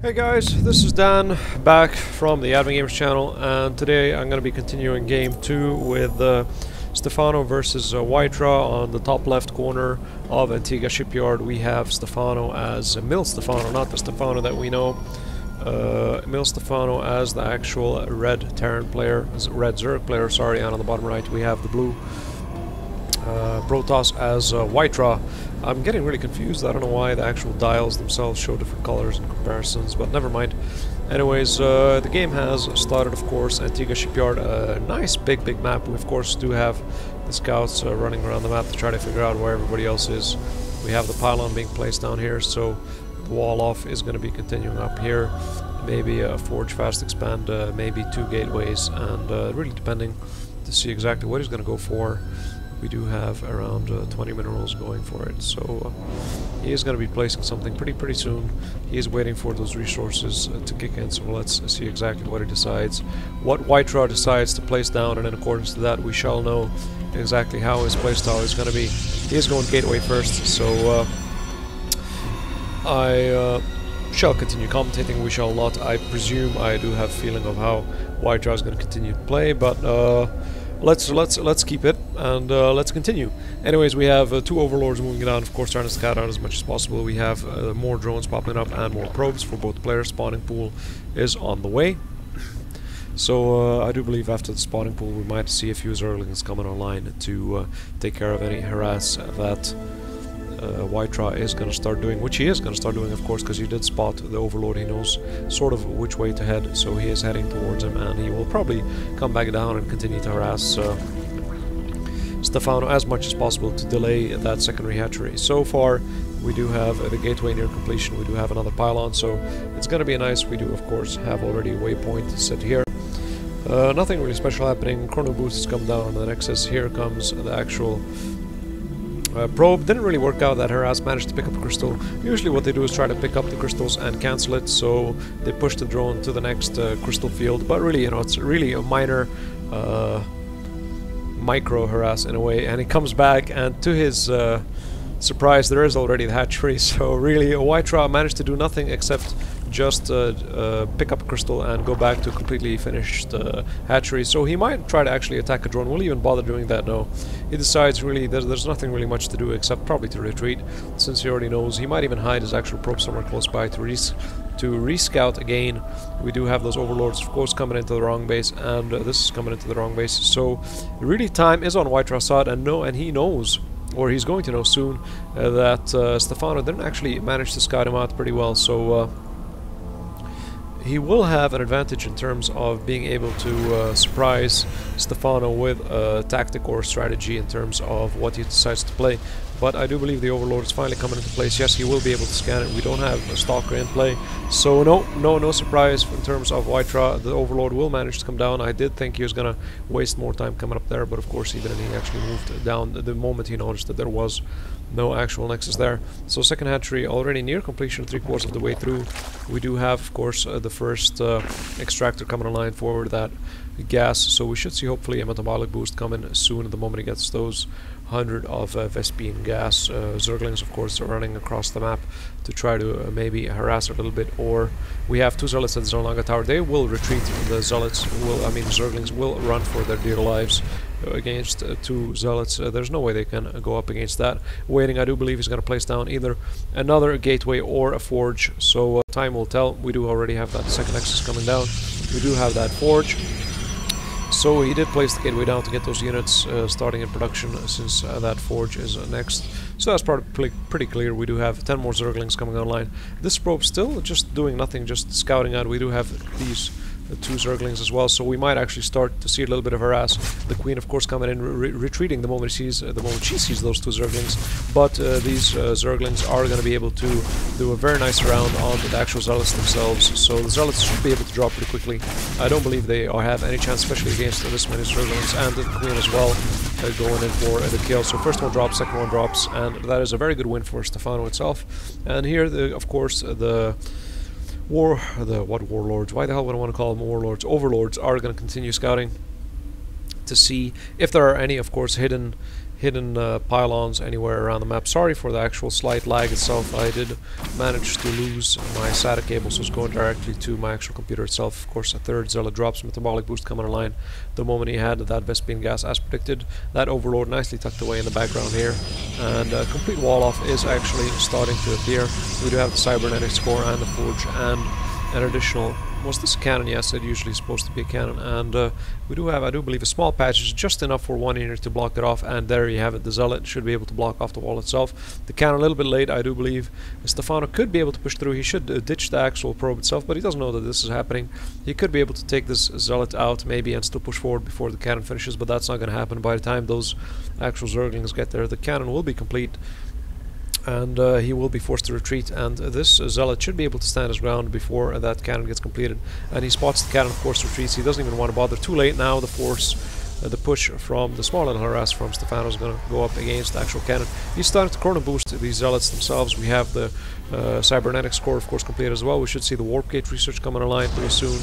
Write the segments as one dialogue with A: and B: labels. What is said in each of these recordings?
A: Hey guys, this is Dan, back from the AddMeGamers channel, and today I'm going to be continuing game 2 with Stephano versus WhiteRa. On the top left corner of Antigua Shipyard we have Stephano as MillStephano, not the Stephano that we know. MillStephano as the actual red Terran player, red Zerg player, sorry, and on the bottom right we have the blue Protoss as WhiteRa. I'm getting really confused. I don't know why the actual dials themselves show different colors and comparisons, but never mind. Anyways, the game has started, of course. Antigua Shipyard, a nice big map. We of course do have the scouts running around the map to try to figure out where everybody else is. We have the pylon being placed down here, so the wall off is going to be continuing up here. Maybe a forge fast expand, maybe 2 gateways, and really depending to see exactly what he's going to go for. We do have around 20 minerals going for it, so he is going to be placing something pretty soon. He is waiting for those resources to kick in, so let's see exactly what he decides, what WhiteRa decides to place down, and in accordance to that we shall know exactly how his playstyle is going to be. He is going gateway first, so I shall continue commentating. We shall not. I presume I do have a feeling of how WhiteRa is going to continue to play, but let's keep it and let's continue. Anyways, we have 2 overlords moving down, of course trying to scout out as much as possible. We have more drones popping up and more probes for both players. Spawning pool is on the way. So I do believe after the spawning pool we might see a few Zerglings coming online to take care of any harass that WhiteRa is going to start doing, which he is going to start doing, of course, because he did spot the overlord. He knows sort of which way to head, so he is heading towards him, and he will probably come back down and continue to harass Stephano as much as possible to delay that secondary hatchery. So far we do have the gateway near completion. We do have another pylon, so it's going to be nice. We do of course have already a waypoint set here. Nothing really special happening. Chrono boost has come down on the Nexus. Here comes the actual probe. Didn't really work out. That harass managed to pick up a crystal. Usually what they do is try to pick up the crystals and cancel it, so they push the drone to the next crystal field, but really, you know, it's really a minor micro harass in a way, and he comes back, and to his surprise there is already the hatchery, so really WhiteRa managed to do nothing except just pick up a crystal and go back to a completely finished hatchery. So he might try to actually attack a drone. Will he even bother doing that? No. He decides really there's nothing really much to do except probably to retreat, since he already knows. He might even hide his actual probe somewhere close by to rescout again. We do have those overlords, of course, coming into the wrong base, and this is coming into the wrong base. So really time is on WhiteRa's side, and he knows, or he's going to know soon, that Stephano didn't actually manage to scout him out pretty well. So he will have an advantage in terms of being able to surprise Stephano with a tactic or strategy in terms of what he decides to play. But I do believe the Overlord is finally coming into place. Yes, he will be able to scan it. We don't have a Stalker in play, so no surprise in terms of WhiteRa. The Overlord will manage to come down. I did think he was gonna waste more time coming up there, but of course he didn't. He actually moved down the moment he noticed that there was no actual Nexus there. So second hatchery already near completion, 3/4 of the way through. We do have, of course, the first extractor coming online for that gas, so we should see hopefully a metabolic boost coming soon the moment he gets those 100 of Vespian gas. Zerglings, of course, are running across the map to try to maybe harass it a little bit. Or we have 2 zealots at Zerlanga Tower. They will retreat. The zealots will, the Zerglings will run for their dear lives against 2 zealots. There's no way they can go up against that. Waiting, I do believe he's going to place down either another gateway or a forge, so time will tell. We do already have that second Nexus coming down. We do have that forge. So he did place the gateway down to get those units starting in production, since that forge is next. So that's probably pretty clear. We do have 10 more Zerglings coming online. This probe still just doing nothing, just scouting out. We do have these 2 Zerglings as well, so we might actually start to see a little bit of harass. The Queen, of course, coming in, retreating the moment she sees those 2 Zerglings. But these Zerglings are going to be able to do a very nice round on the actual Zealots themselves, so the Zealots should be able to drop pretty quickly. I don't believe they have any chance, especially against this many Zerglings, and the Queen as well, going in for the kill. So first one drops, second one drops, and that is a very good win for Stephano itself. And here, of course, the warlords? Why the hell would I want to call them warlords? Overlords are going to continue scouting to see if there are any, of course, hidden hidden pylons anywhere around the map. Sorry for the actual slight lag itself. I did manage to lose my SATA cable, so it's going directly to my actual computer itself. Of course, a third zealot drops, metabolic boost coming online the moment he had that Vespene gas as predicted. That overload nicely tucked away in the background here, and a complete wall off is actually starting to appear. We do have the cybernetics core and the forge and an additional, was this a cannon? Yes, it usually is supposed to be a cannon, and we do have, I do believe, a small patch, just enough for one unit to block it off, and there you have it. The zealot should be able to block off the wall itself. The cannon a little bit late, I do believe. Stefano could be able to push through. He should ditch the actual probe itself, but he doesn't know that this is happening. He could be able to take this zealot out maybe and still push forward before the cannon finishes, but that's not going to happen. By the time those actual zerglings get there, the cannon will be complete, and he will be forced to retreat, and this zealot should be able to stand his ground before that cannon gets completed. And he spots the cannon, of course, retreats. He doesn't even want to bother. Too late now. The force, the push from the small little harass from Stefano is going to go up against the actual cannon. He's starting to chrono boost these zealots themselves. We have the cybernetics core, of course, completed as well. We should see the warp gate research coming online pretty soon,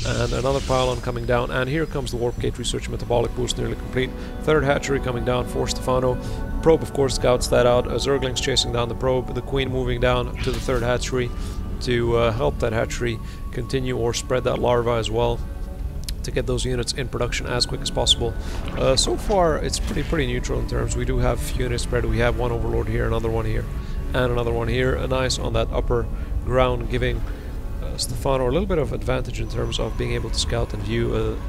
A: and another pylon coming down, and here comes the warp gate research. Metabolic boost nearly complete. Third hatchery coming down for Stefano. Probe, of course, scouts that out. Zerglings chasing down the probe. The queen moving down to the third hatchery to help that hatchery continue or spread that larva as well, to get those units in production as quick as possible. So far, it's pretty neutral in terms. We do have a few units spread. We have one overlord here, another one here, and another one here. A nice on that upper ground, giving Stefano a little bit of advantage in terms of being able to scout and view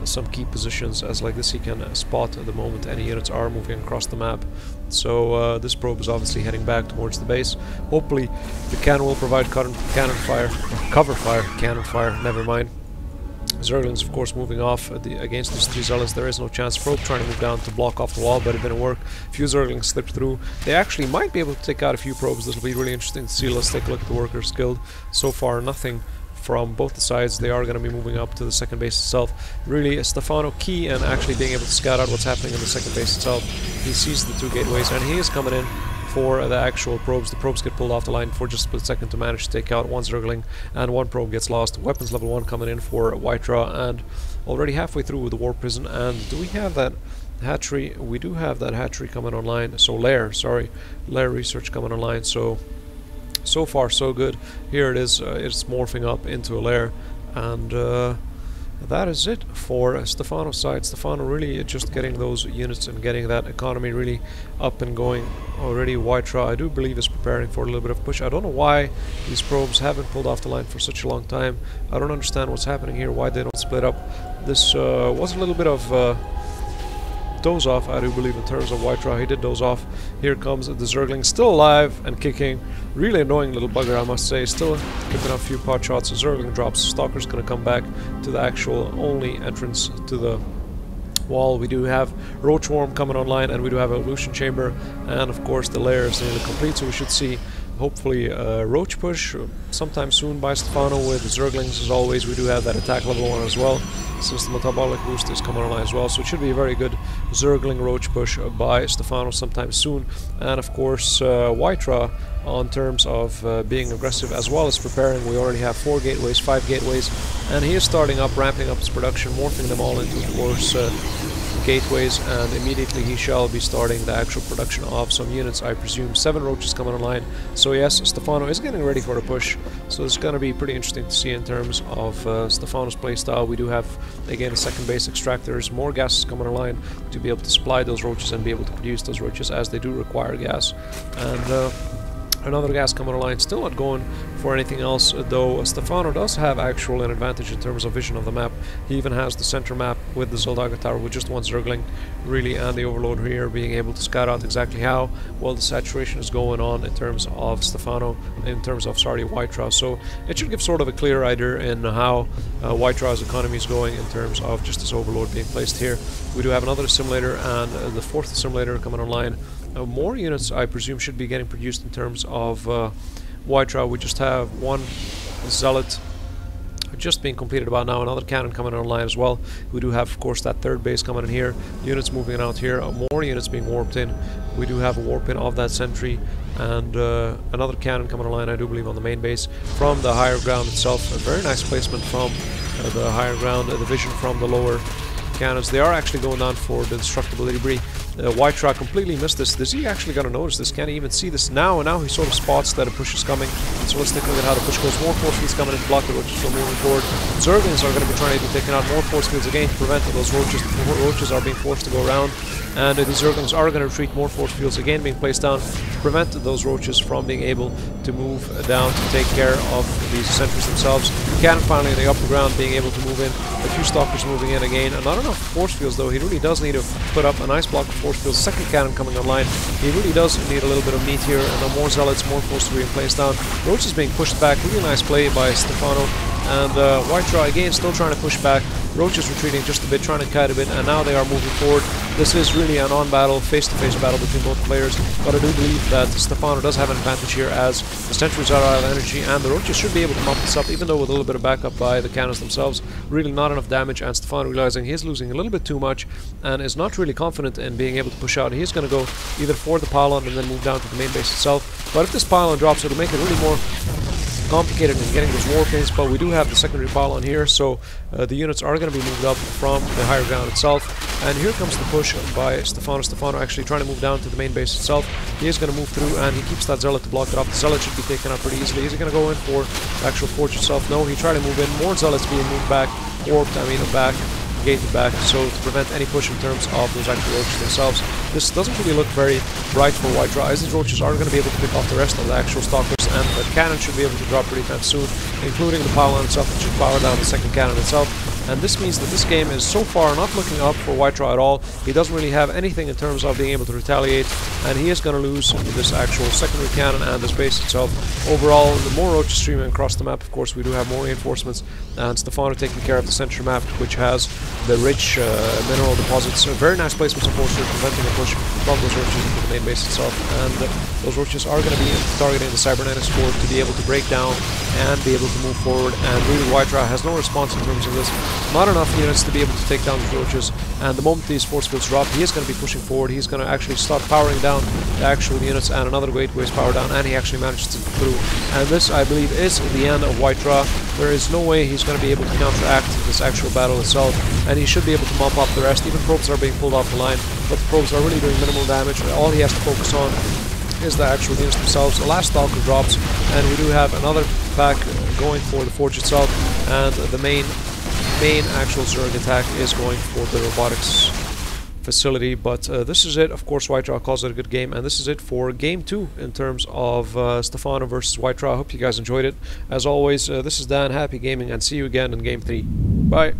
A: some key positions, as like this he can spot at the moment any units are moving across the map. So this probe is obviously heading back towards the base. Hopefully the cannon will provide cover fire, cannon fire, never mind. Zerglings, of course, moving off against these three zealots. There is no chance. Probe trying to move down to block off the wall, but it didn't work. A few Zerglings slipped through. They actually might be able to take out a few probes. This will be really interesting to see. Let's take a look at the workers guild. So far, nothing from both the sides. They are going to be moving up to the second base itself. Really, Stefano key and actually being able to scout out what's happening in the second base itself. He sees the two gateways, and he is coming in for the actual probes. The probes get pulled off the line for just a split second to manage to take out one Zergling, and one probe gets lost. Weapons level 1 coming in for WhiteRa, and already halfway through with the warp prison. And do we have that hatchery? We do have that hatchery coming online. So lair research coming online. So far so good. Here it is. It's morphing up into a lair, and that is it for Stefano's side. Stefano really just getting those units and getting that economy really up and going already. WhiteRa, I do believe, is preparing for a little bit of push. I don't know why these probes haven't pulled off the line for such a long time. I don't understand what's happening here, why they don't split up. This was a little bit of doze off, I do believe, in terms of WhiteRa. He did doze off. Here comes the Zergling, still alive and kicking. Really annoying little bugger, I must say. Still picking up a few pot shots. The Zergling drops. Stalker's going to come back to the actual only entrance to the wall. We do have Roach Worm coming online, and we do have Evolution Chamber, and of course the lair is nearly complete, so we should see hopefully a Roach push sometime soon by Stefano with Zerglings. As always, we do have that attack level 1 as well, since the metabolic boost is coming online as well, so it should be a very good Zergling Roach push by Stefano sometime soon. And of course WhiteRa, on terms of being aggressive as well as preparing. We already have 4 gateways, 5 gateways, and he is starting up, ramping up his production, morphing them all into, of course, gateways, and immediately he shall be starting the actual production of some units. I presume 7 roaches coming online. So yes, Stefano is getting ready for the push, so it's going to be pretty interesting to see in terms of Stefano's playstyle. We do have, again, a second base extractors, more gases coming online to be able to supply those roaches and be able to produce those roaches, as they do require gas. And another gas coming online, still not going for anything else, though Stefano does have actual an advantage in terms of vision of the map. He even has the center map with the Zoldaga Tower with just one Zergling, really, and the Overlord here being able to scout out exactly how well the saturation is going on in terms of Stefano, in terms of, sorry, WhiteRa. So it should give sort of a clear idea in how WhiteRa's economy is going in terms of just this Overlord being placed here. We do have another assimilator and the 4th assimilator coming online. More units, I presume, should be getting produced in terms of WhiteRa. We just have one Zealot just being completed about now, another cannon coming online as well. We do have, of course, that 3rd base coming in here, units moving out here, more units being warped in. We do have a warp in of that sentry, and another cannon coming online, I do believe, on the main base from the higher ground itself. A very nice placement from the higher ground, the vision from the lower cannons. They are actually going down for the destructible debris. WhiteRa completely missed this. Is he actually going to notice this? Can he even see this now? And now he sort of spots that a push is coming. And so let's take a look at how the push goes. More force fields coming in to block the roaches from moving forward. Zerglings are going to be trying to be taken out. More force fields again to prevent those roaches. The roaches are being forced to go around. And these Zerglings are going to retreat. More force fields again being placed down to prevent those roaches from being able to move down to take care of these sentries themselves. Cannon finally in the upper ground being able to move in. A few stalkers moving in again. And not enough force fields though. He really does need to put up a nice block of force fields. Second cannon coming online. He really does need a little bit of meat here. And more zealots, more force being placed down. Roaches being pushed back. Really nice play by Stephano. And WhiteRa again still trying to push back. Roaches retreating just a bit, trying to kite a bit, and now they are moving forward. This is really an on-battle, face-to-face battle between both players, but I do believe that Stephano does have an advantage here as the sentries are out of energy, and the roaches should be able to mop this up, even though with a little bit of backup by the cannons themselves. Really not enough damage, and Stephano realizing he's losing a little bit too much, and is not really confident in being able to push out. He's going to go either for the pylon and then move down to the main base itself, but if this pylon drops, it'll make it really more complicated in getting those warplanes, but we do have the secondary pylon here, so the units are going to be moved up from the higher ground itself. And here comes the push by Stephano. Stephano actually trying to move down to the main base itself. He is going to move through, and he keeps that zealot to block it off. The zealot should be taken out pretty easily. Is he going to go in for the actual forge itself? No, he tried to move in. More zealots being moved back, warped, back, gated back, so to prevent any push in terms of those actual roaches themselves. This doesn't really look very bright for WhiteRa, as these roaches are going to be able to pick off the rest of the actual stalkers, and the cannon should be able to drop pretty damn soon, including the pylon itself, which should power down the second cannon itself. And this means that this game is so far not looking up for WhiteRa at all. He doesn't really have anything in terms of being able to retaliate, and he is going to lose this actual secondary cannon and this base itself. Overall, the more roaches streaming across the map, of course, we do have more reinforcements, and Stephano taking care of the center map, which has the rich mineral deposits. Very nice placements of force preventing a push from those roaches into the main base itself, and those roaches are going to be targeting the cybernetics core to be able to break down and be able to move forward. And really, WhiteRa has no response in terms of this. Not enough units to be able to take down the roaches, and the moment these force fields drop, he is going to be pushing forward. He's going to actually start powering down the actual units, and another great way is power down, and he actually manages to through. And this, I believe, is the end of WhiteRa. There is no way he's going to be able to counteract this actual battle itself, and he should be able to mop up the rest. Even probes are being pulled off the line, but the probes are really doing minimal damage. All he has to focus on is the actual units themselves. The last stalker drops, and we do have another pack going for the forge itself, and the main actual Zerg attack is going for the robotics facility. But this is it. Of course, WhiteRa calls it a good game, and this is it for game 2 in terms of Stephano versus WhiteRa. I hope you guys enjoyed it. As always, this is Dan, happy gaming, and see you again in game 3. Bye.